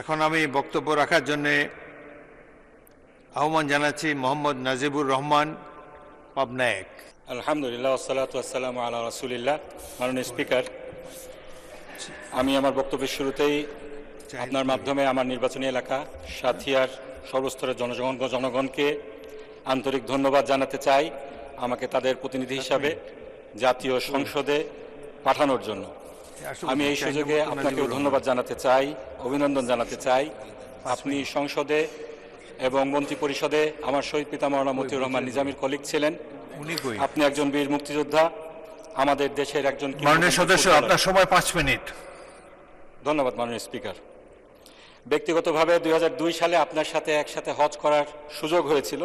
এখন আমি বক্তব্য রাখার জন্য আহ্বান জানাচ্ছি মোহাম্মদ নাজিবুর রহমান পাবনায়ক। আলহামদুলিল্লাহ ওয়াসসালাতু ওয়াসসালামু আলা রাসূলিল্লাহ। মাননীয় স্পিকার, আমি আমার বক্তব্যের শুরুতেই আপনার মাধ্যমে আমার নির্বাচনী এলাকা সাথিয়ার সর্বস্তরের জনগণকে আন্তরিক ধন্যবাদ জানাতে চাই আমাকে তাদের প্রতিনিধি হিসাবে জাতীয় সংসদে পাঠানোর জন্য। আমি এই সুযোগে আপনাকেও ধন্যবাদ জানাতে চাই, অভিনন্দন জানাতে চাই। আপনি সংসদে এবং মন্ত্রী পরিষদে আমার শহীদ পিতা মাওলানা মতিউর রহমান নিজামীর কলিগ ছিলেন। আপনি একজন বীর মুক্তিযোদ্ধা, আমাদের দেশের একজন মাননীয় সদস্য, আপনার সময় 5 মিনিট। ধন্যবাদ মাননীয় স্পিকার। ব্যক্তিগতভাবে 2002 সালে আপনার সাথে একসাথে হজ করার সুযোগ হয়েছিল।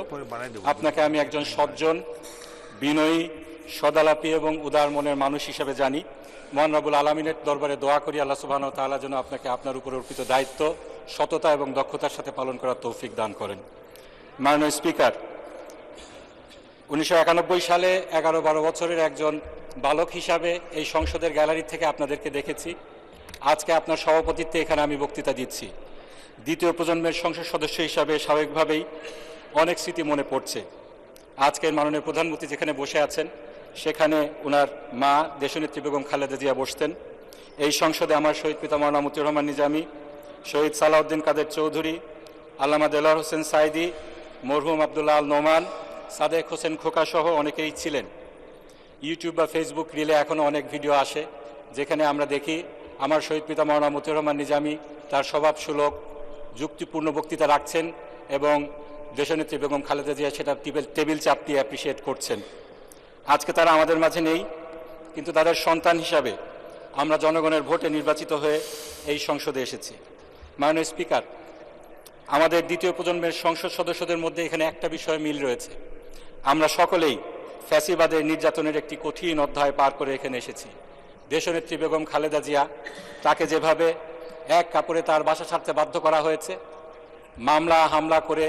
আপনাকে আমি একজন সজ্জন, বিনয়ী, সদালাপী এবং উদার মনের মানুষ হিসেবে জানি। মহান রব্বুল আলামিনের দরবারে দোয়া করি আল্লাহ সুবহানাহু ওয়া তাআলা যেন আপনাকে আপনার উপর অর্পিত দায়িত্ব সততা এবং দক্ষতার সাথে পালন করার তৌফিক দান করেন। মাননীয় স্পিকার, 1991 সালে 11-12 বছরের একজন বালক হিসাবে এই সংসদের গ্যালারি থেকে আপনাদেরকে দেখেছি। আজকে আপনার সভাপতিত্বে এখানে আমি বক্তৃতা দিচ্ছি। দ্বিতীয় প্রজন্মের সংসদ সদস্য হিসাবে স্বাভাবিকভাবেই অনেক স্মৃতি মনে পড়ছে। আজকের মাননীয় প্রধানমন্ত্রী যেখানে বসে আছেন সেখানে ওনার মা দেশনেত্রী বেগম খালেদা জিয়া বসতেন। এই সংসদে আমার শহীদ পিতা মাওলানা মতিউর রহমান নিজামী, শহীদ সালাউদ্দিন কাদের চৌধুরী, আল্লামা দেলোয়ার হোসেন সাইদি, মরহুম আবদুল্লাহ আল নোমান, সাদেক হোসেন খোকা সহ অনেকেই ছিলেন। ইউটিউব বা ফেসবুক রিলে এখনও অনেক ভিডিও আসে যেখানে আমরা দেখি আমার শহীদ পিতা মাওলানা মতিউর রহমান নিজামী তার স্বভাবসুলভ যুক্তিপূর্ণ বক্তৃতা রাখছেন এবং দেশনেত্রী বেগম খালেদা জিয়া সেটা টেবিল চাপটিয়ে অ্যাপ্রিসিয়েট করছেন। আজকে তারা আমাদের মাঝে নেই, কিন্তু তাদের সন্তান হিসাবে আমরা জনগণের ভোটে নির্বাচিত হয়ে এই সংসদে এসেছি। মাননীয় স্পিকার, আমাদের দ্বিতীয় প্রজন্মের সংসদ সদস্যদের মধ্যে এখানে একটা বিষয়ে মিল রয়েছে। আমরা সকলেই ফ্যাসিবাদের নির্যাতনের একটি কঠিন অধ্যায় পার করে এখানে এসেছি। দেশনেত্রী বেগম খালেদা জিয়া, তাকে যেভাবে এক কাপড়ে তার বাসা ছাড়তে বাধ্য করা হয়েছে, মামলা হামলা করে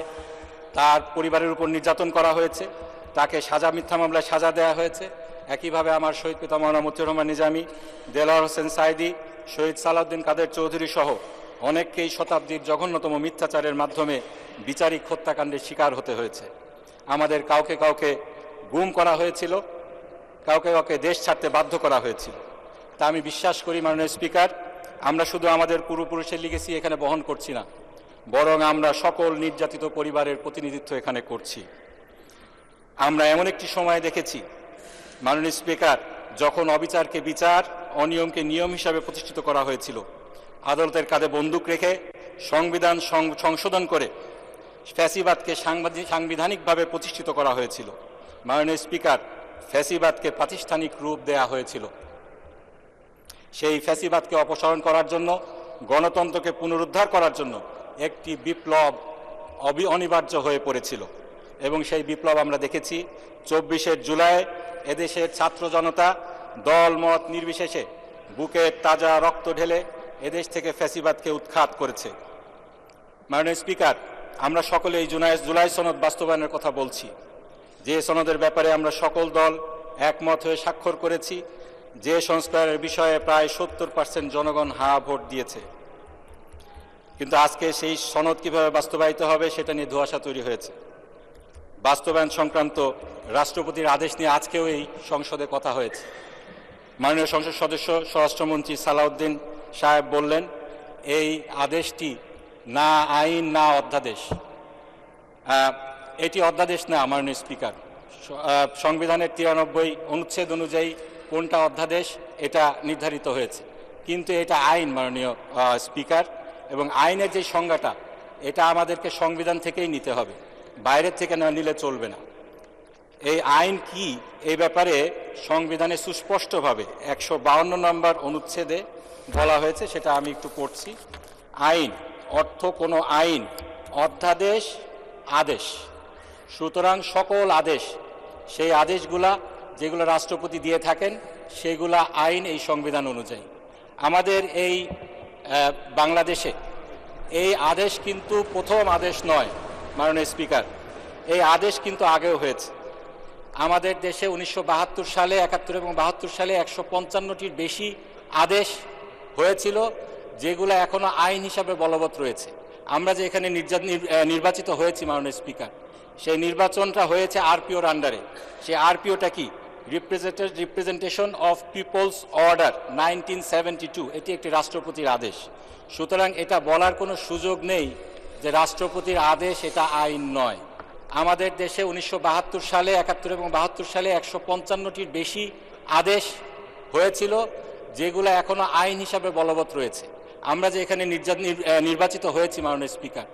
তার পরিবারের উপর নির্যাতন করা হয়েছে, তাকে মিথ্যা মামলায় সাজা দেওয়া হয়েছে। একইভাবে আমার শহীদ পিতা মাওলানা মতিউর রহমান নিজামী, দেলোয়ার হোসেন সাইদি, শহীদ সালাউদ্দিন কাদের চৌধুরী সহ অনেককেই শতাব্দীর জঘন্যতম মিথ্যাচারের মাধ্যমে বিচারিক হত্যাকাণ্ডের শিকার হতে হয়েছে। আমাদের কাউকে কাউকে গুম করা হয়েছিল, কাউকে কাউকে দেশ ছাড়তে বাধ্য করা হয়েছিল। তা আমি বিশ্বাস করি মাননীয় স্পিকার, আমরা শুধু আমাদের পূর্বপুরুষের লিগেসি এখানে বহন করছি না, বরং আমরা সকল নির্যাতিত পরিবারের প্রতিনিধিত্ব এখানে করছি। আমরা এমন একটি সময় দেখেছি মাননীয় স্পিকার, যখন অবিচারকে বিচার, অনিয়মকে নিয়ম হিসাবে প্রতিষ্ঠিত করা হয়েছিল। আদালতের কাঁধে বন্দুক রেখে সংবিধান সংশোধন করে ফ্যাসিবাদকে সাংবিধানিকভাবে প্রতিষ্ঠিত করা হয়েছিল। মাননীয় স্পিকার, ফ্যাসিবাদকে প্রাতিষ্ঠানিক রূপ দেয়া হয়েছিল। সেই ফ্যাসিবাদকে অপসারণ করার জন্য, গণতন্ত্রকে পুনরুদ্ধার করার জন্য একটি বিপ্লব অনিবার্য হয়ে পড়েছিল এবং সেই বিপ্লব আমরা দেখেছি 24শে জুলাই এদেশের ছাত্র জনতা দল মত নির্বিশেষে বুকের তাজা রক্ত ঢেলে এদেশ থেকে ফ্যাসিবাদকে উৎখাত করেছে। মাননীয় স্পিকার, আমরা সকলে এই জুলাই সনদ বাস্তবায়নের কথা বলছি, যে সনদের ব্যাপারে আমরা সকল দল একমত হয়ে স্বাক্ষর করেছি, যে সংস্কারের বিষয়ে প্রায় 70% জনগণ হা ভোট দিয়েছে। কিন্তু আজকে সেই সনদ কিভাবে বাস্তবায়িত হবে সেটা নিয়ে ধোঁয়াশা তৈরি হয়েছে। বাস্তবায়ন সংক্রান্ত রাষ্ট্রপতির আদেশ নিয়ে আজকেও এই সংসদে কথা হয়েছে। মাননীয় সংসদ সদস্য স্বরাষ্ট্রমন্ত্রী সালাউদ্দিন সাহেব বললেন এই আদেশটি না আইন না অধ্যাদেশ। এটি অধ্যাদেশ না মাননীয় স্পিকার। সংবিধানের 93 অনুচ্ছেদ অনুযায়ী কোনটা অধ্যাদেশ এটা নির্ধারিত হয়েছে, কিন্তু এটা আইন মাননীয় স্পিকার। এবং আইনের যে সংজ্ঞাটা এটা আমাদেরকে সংবিধান থেকেই নিতে হবে, বাইরের থেকে না নিলে চলবে না। এই আইন কি এই ব্যাপারে সংবিধানে সুস্পষ্টভাবে 152 নম্বর অনুচ্ছেদে বলা হয়েছে, সেটা আমি একটু পড়ছি। আইন অর্থ কোনো আইন, অধ্যাদেশ, আদেশ। সুতরাং সকল আদেশ, সেই আদেশগুলা যেগুলো রাষ্ট্রপতি দিয়ে থাকেন সেগুলা আইন এই সংবিধান অনুযায়ী। আমাদের এই বাংলাদেশে এই আদেশ কিন্তু প্রথম আদেশ নয় মাননীয় স্পিকার, এই আদেশ কিন্তু আগেও হয়েছে। আমাদের দেশে 1972 সালে, 71 এবং 72 সালে 155টির বেশি আদেশ হয়েছিল, যেগুলো এখনো আইন হিসাবে বলবৎ রয়েছে। আমরা যে এখানে নির্বাচিত হয়েছি মাননীয় স্পিকার, সেই নির্বাচনটা হয়েছে আরপিওর আন্ডারে। সেই আরপিওটা কি? Representation of peoples order 1972। এটি একটি রাষ্ট্রপতির আদেশ। সুতরাং এটা বলার কোনো সুযোগ নেই যে রাষ্ট্রপতির আদেশ এটা আইন নয়। আমাদের দেশে 1972 সালে, 71 এবং 72 সালে 155টির বেশি আদেশ হয়েছিল, যেগুলো এখনো আইন হিসাবে বলবৎ রয়েছে। আমরা যে এখানে নির্বাচিত হয়েছি মাননীয় স্পিকার,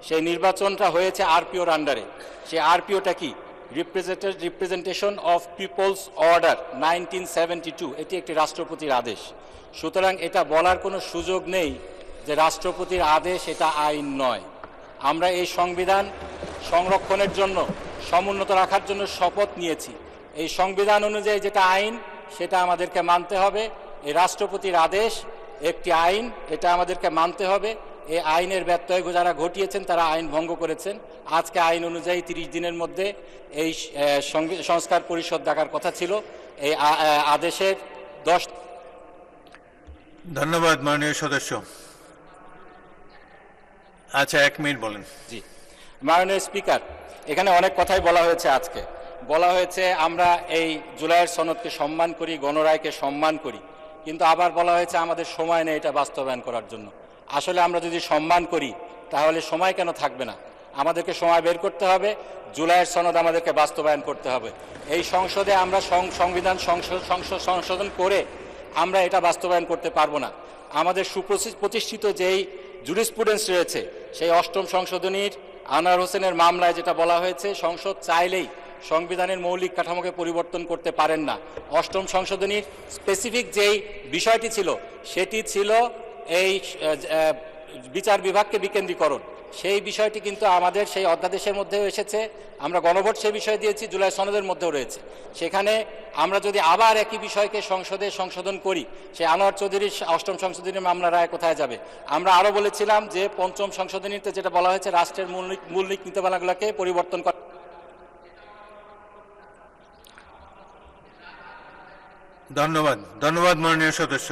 সেই নির্বাচনটা হয়েছে আরপিওর আন্ডারে। সেই আরপিওটা কি? Representation of peoples order 1972। এটি একটি রাষ্ট্রপতির আদেশ। সুতরাং এটা বলার কোনো সুযোগ নেই যে রাষ্ট্রপতির আদেশ এটা আইন নয়। আমরা এই সংবিধান সংরক্ষণের জন্য, সমুন্নত রাখার জন্য শপথ নিয়েছি। এই সংবিধান অনুযায়ী যেটা আইন সেটা আমাদেরকে মানতে হবে। এই রাষ্ট্রপতির আদেশ একটি আইন, এটা আমাদেরকে মানতে হবে। এই আইনের ব্যত্যয় যারা ঘটিয়েছেন তারা আইন ভঙ্গ করেছেন। আজকে আইন অনুযায়ী 30 দিনের মধ্যে এই সংস্কার পরিষদ ডাকার কথা ছিল। এই আদেশের 10। ধন্যবাদ মাননীয় সদস্য। আচ্ছা, 1 মিনিট বলেন। জি, মাননীয় স্পিকার, এখানে অনেক কথাই বলা হয়েছে। আজকে বলা হয়েছে আমরা এই জুলাইয়ের সনদকে সম্মান করি, গণরায়কে সম্মান করি, কিন্তু আবার বলা হয়েছে আমাদের সময় নেই এটা বাস্তবায়ন করার জন্য। আসলে আমরা যদি সম্মান করি তাহলে সময় কেন থাকবে না? আমাদেরকে সময় বের করতে হবে, জুলাইয়ের সনদ আমাদেরকে বাস্তবায়ন করতে হবে। এই সংসদে আমরা সংবিধান সংশোধন করে আমরা এটা বাস্তবায়ন করতে পারবো না। আমাদের সুপ্রতিষ্ঠিত যেই জুরিসপ্রুডেন্স রয়েছে, সেই 8ম সংশোধনীর আনোয়ার হোসেনের মামলায় যেটা বলা হয়েছে, সংসদ চাইলেই সংবিধানের মৌলিক কাঠামোকে পরিবর্তন করতে পারেন না। 8ম সংশোধনীর স্পেসিফিক যেই বিষয়টি ছিল সেটি ছিল এই বিচার বিভাগকে বিকেন্দ্রীকরণ। সেই বিষয়টি কিন্তু আমাদের সেই অধ্যাদেশের মধ্যেও এসেছে। আমরা গণভোট সেই বিষয় দিয়েছি, জুলাই সনদের মধ্যেও রয়েছে। সেখানে আমরা যদি আবার একই বিষয়কে সংসদে সংশোধন করি, সেই আনোয়ার চৌধুরীর 8ম সংশোধনীর মামলা রায় কোথায় যাবে? আমরা আরও বলেছিলাম যে 5ম সংশোধনীতে যেটা বলা হয়েছে রাষ্ট্রের মৌলিক নীতিমালাগুলোকে পরিবর্তন করা। ধন্যবাদ মাননীয় সদস্য।